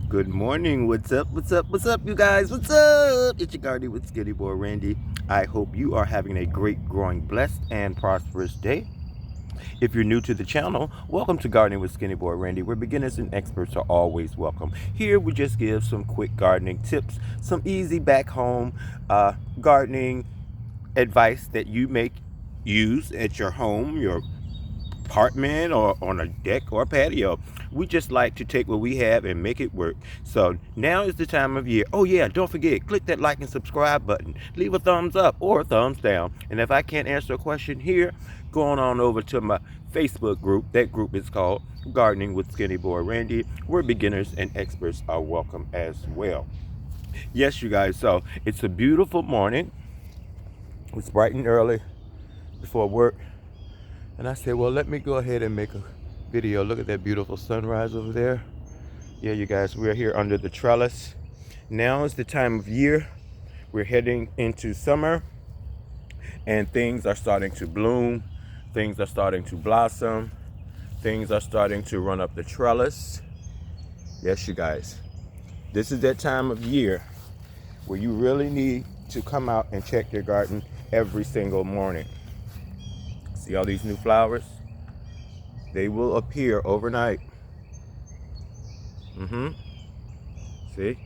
Good morning. What's up? What's up? What's up, you guys? What's up? It's your gardener with Skinny Boy Randy. I hope you are having a great, growing, blessed, and prosperous day. If you're new to the channel, welcome to Gardening with Skinny Boy Randy, where beginners and experts are always welcome. Here we just give some quick gardening tips, some easy back home gardening advice that you may use at your home, your apartment, or on a deck or a patio. We just like to take what we have and make it work. So now is the time of year. Oh yeah, don't forget, click that like and subscribe button. Leave a thumbs up or a thumbs down. And if I can't answer a question here, go on over to my Facebook group. That group is called Gardening with Skinny Boy Randy, where beginners and experts are welcome as well. Yes, you guys, so it's a beautiful morning. It's bright and early before work. And I said, well, let me go ahead and make a video. Look at that beautiful sunrise over there. Yeah, you guys, we're here under the trellis. Now is the time of year. We're heading into summer, and things are starting to bloom. Things are starting to blossom. Things are starting to run up the trellis. Yes, you guys, this is that time of year where you really need to come out and check your garden every single morning. See all these new flowers? They will appear overnight. See?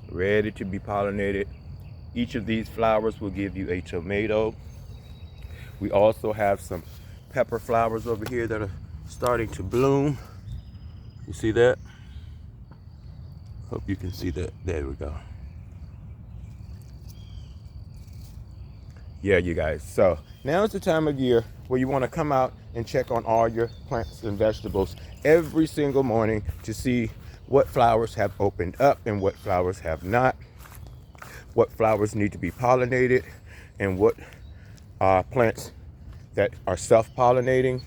Ready to be pollinated. Each of these flowers will give you a tomato. We also have some pepper flowers over here that are starting to bloom. You see that? Hope you can see that. There we go. Yeah, you guys, so now is the time of year where you want to come out and check on all your plants and vegetables every single morning to see what flowers have opened up and what flowers have not, what flowers need to be pollinated, and what plants that are self-pollinating.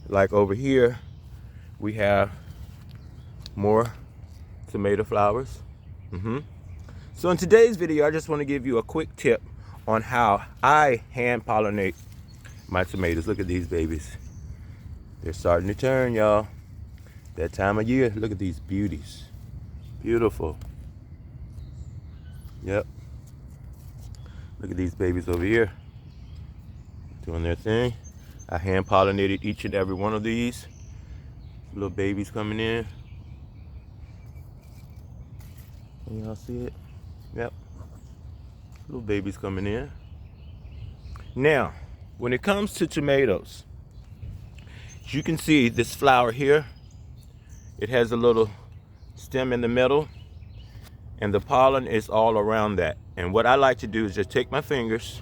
Like over here, we have more tomato flowers. So in today's video, I just want to give you a quick tip on how I hand pollinate my tomatoes. Look at these babies. They're starting to turn, y'all. That time of year. Look at these beauties. Beautiful. Yep. Look at these babies over here. Doing their thing. I hand pollinated each and every one of these. Little babies coming in. Can y'all see it? Yep. Little babies coming in. Now, when it comes to tomatoes, as you can see this flower here, it has a little stem in the middle, and the pollen is all around that. And what I like to do is just take my fingers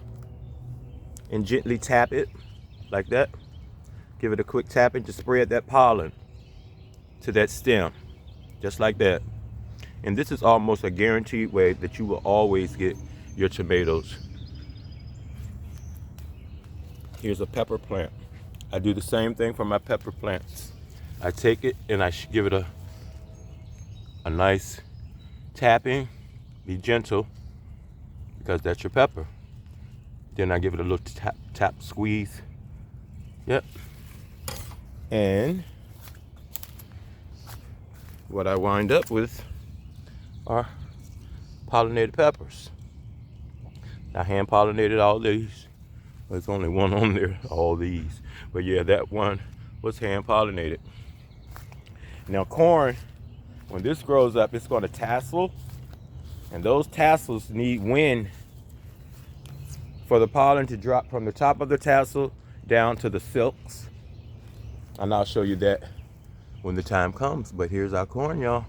and gently tap it like that. Give it a quick tapping to spread that pollen to that stem, just like that. And this is almost a guaranteed way that you will always get your tomatoes. Here's a pepper plant. I do the same thing for my pepper plants. I take it and I give it a nice tapping. Be gentle, because that's your pepper. Then I give it a little tap, squeeze. Yep. And what I wind up with are pollinated peppers. I hand pollinated all these. There's only one on there, all these. But yeah, that one was hand pollinated. Now corn, when this grows up, it's going to tassel. And those tassels need wind for the pollen to drop from the top of the tassel down to the silks. And I'll show you that when the time comes. But here's our corn, y'all.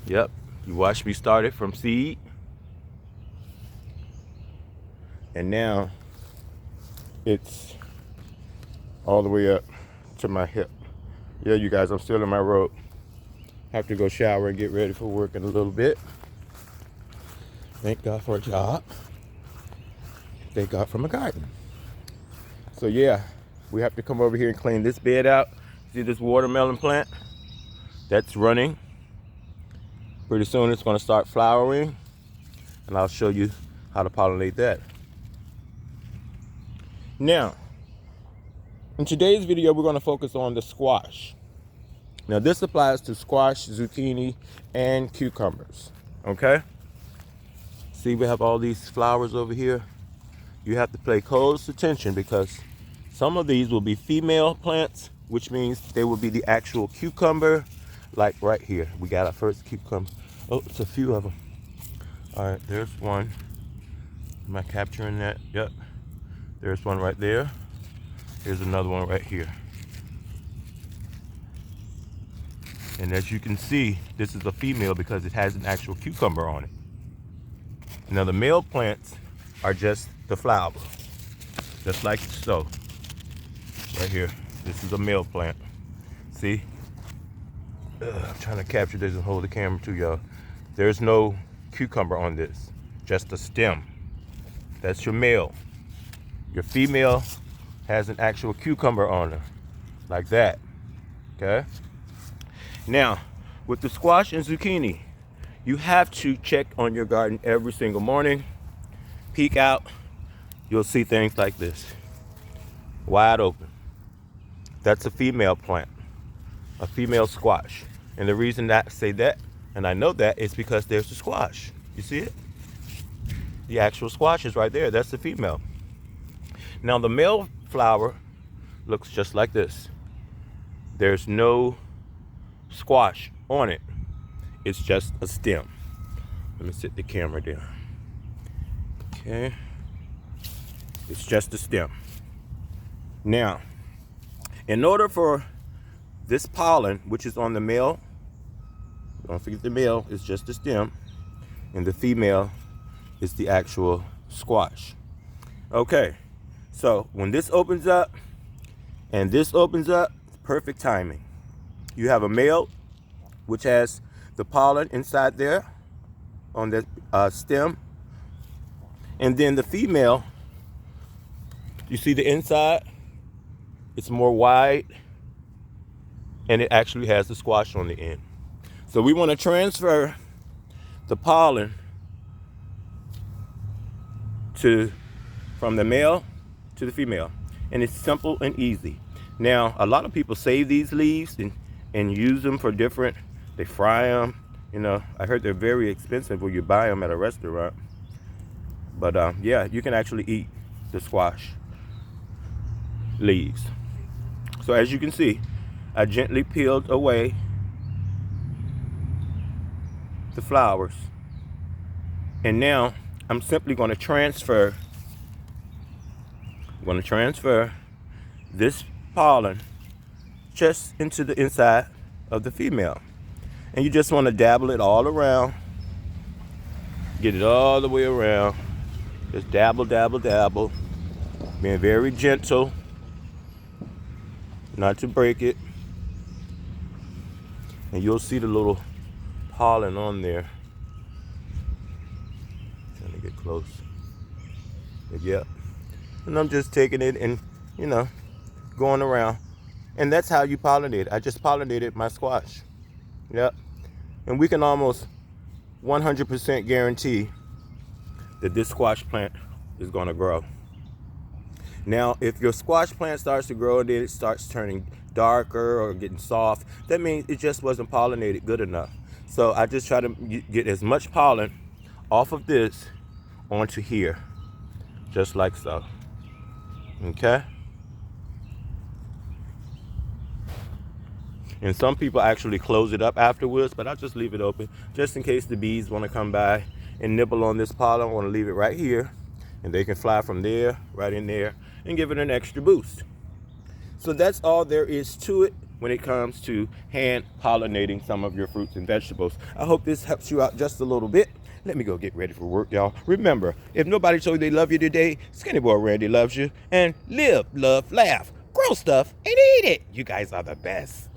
Yep, you watched me start it from seed. And now it's all the way up to my hip. Yeah, you guys, I'm still in my robe. Have to go shower and get ready for work in a little bit. Thank God for a job. Thank God for my garden. So yeah, we have to come over here and clean this bed out. See this watermelon plant? That's running. Pretty soon it's going to start flowering, and I'll show you how to pollinate that. Now, in today's video, we're going to focus on the squash. Now this applies to squash, zucchini, and cucumbers, okay? See, we have all these flowers over here. You have to pay close attention because some of these will be female plants, which means they will be the actual cucumber, like right here. We got our first cucumber. Oh, it's a few of them. All right, there's one. Am I capturing that? Yep. There's one right there. Here's another one right here. And as you can see, this is a female because it has an actual cucumber on it. Now the male plants are just the flower, just like so. Right here, this is a male plant. See? I'm trying to capture this and hold the camera to y'all. There's no cucumber on this, just a stem. That's your male. Your female has an actual cucumber on her, like that, okay? Now, with the squash and zucchini, you have to check on your garden every single morning. Peek out, you'll see things like this, wide open. That's a female plant, a female squash. And the reason that I say that, and I know that, is because there's the squash. You see it? The actual squash is right there. That's the female. Now the male flower looks just like this. There's no squash on it. It's just a stem. Let me sit the camera down. Okay. It's just a stem. Now, in order for this pollen, which is on the male, don't forget the male is just a stem, and the female is the actual squash. Okay, so when this opens up and this opens up, perfect timing. You have a male, which has the pollen inside there on the stem, and then the female, you see the inside, it's more wide, and it actually has the squash on the end. So we want to transfer the pollen from the male to the female, and it's simple and easy. Now, a lot of people save these leaves and use them for different, they fry them. You know, I heard they're very expensive when you buy them at a restaurant. But yeah, you can actually eat the squash leaves. So as you can see, I gently peeled away the flowers. And now I'm simply going to transfer this pollen just into the inside of the female. And you just want to dabble it all around. Get it all the way around. Just dabble, dabble, dabble. Being very gentle. Not to break it. And you'll see the little pollen on there. Trying to get close. But yeah. And I'm just taking it and, you know, going around. And that's how you pollinate. I just pollinated my squash. Yep. And we can almost 100% guarantee that this squash plant is going to grow. Now, if your squash plant starts to grow and then it starts turning darker or getting soft, that means it just wasn't pollinated good enough. So I just try to get as much pollen off of this onto here, just like so. Okay? And some people actually close it up afterwards, but I'll just leave it open just in case the bees want to come by and nibble on this pollen. I want to leave it right here, and they can fly from there right in there and give it an extra boost. So that's all there is to it when it comes to hand pollinating some of your fruits and vegetables. I hope this helps you out just a little bit. Let me go get ready for work, y'all. Remember, if nobody told you they love you today, Skinny Boy Randy loves you. And live, love, laugh, grow stuff, and eat it. You guys are the best.